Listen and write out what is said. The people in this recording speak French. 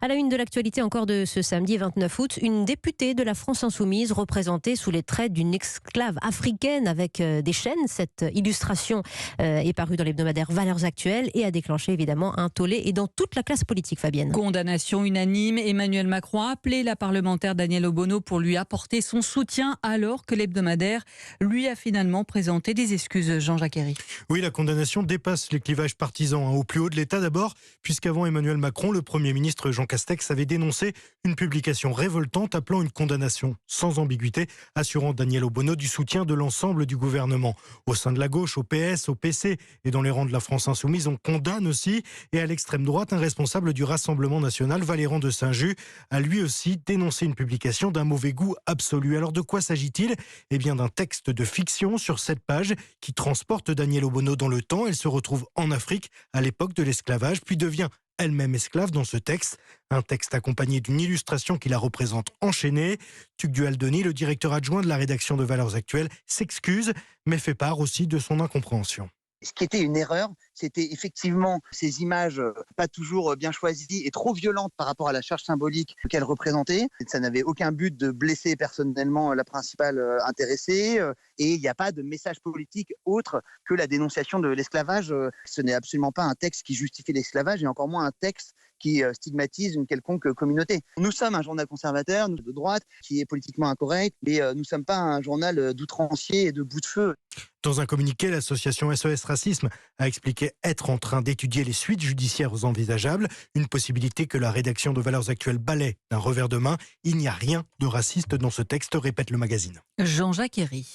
À la une de l'actualité encore de ce samedi 29 août, une députée de la France Insoumise représentée sous les traits d'une esclave africaine avec des chaînes. Cette illustration est parue dans l'hebdomadaire Valeurs Actuelles et a déclenché évidemment un tollé et dans toute la classe politique, Fabienne. Condamnation unanime, Emmanuel Macron a appelé la parlementaire Danielle Obono pour lui apporter son soutien alors que l'hebdomadaire lui a finalement présenté des excuses. Jean-Jacques Herry. Oui, la condamnation dépasse les clivages partisans. Au plus haut de l'État d'abord, puisqu'avant Emmanuel Macron, le Premier ministre Jean Castex avait dénoncé une publication révoltante appelant une condamnation sans ambiguïté, assurant Danielle Obono du soutien de l'ensemble du gouvernement. Au sein de la gauche, au PS, au PC et dans les rangs de la France Insoumise, on condamne aussi. Et à l'extrême droite, un responsable du Rassemblement national, Valéran de Saint-Just, a lui aussi dénoncé une publication d'un mauvais goût absolu. Alors de quoi s'agit-il ? Eh bien d'un texte de fiction sur 7 pages qui transporte Danielle Obono dans le temps. Elle se retrouve en Afrique à l'époque de l'esclavage, puis devient elle-même esclave dans ce texte. Un texte accompagné d'une illustration qui la représente enchaînée. Tugdual Denis, le directeur adjoint de la rédaction de Valeurs Actuelles, s'excuse, mais fait part aussi de son incompréhension. Ce qui était une erreur, c'était effectivement ces images pas toujours bien choisies et trop violentes par rapport à la charge symbolique qu'elles représentaient. Ça n'avait aucun but de blesser personnellement la principale intéressée et il n'y a pas de message politique autre que la dénonciation de l'esclavage. Ce n'est absolument pas un texte qui justifie l'esclavage et encore moins un texte qui stigmatise une quelconque communauté. Nous sommes un journal conservateur, de droite, qui est politiquement incorrect, mais nous ne sommes pas un journal d'outranciers et de bout de feu. Dans un communiqué, l'association SOS Racisme a expliqué être en train d'étudier les suites judiciaires envisageables, une possibilité que la rédaction de Valeurs Actuelles balaie d'un revers de main. Il n'y a rien de raciste dans ce texte, répète le magazine. Jean-Jacques Herry.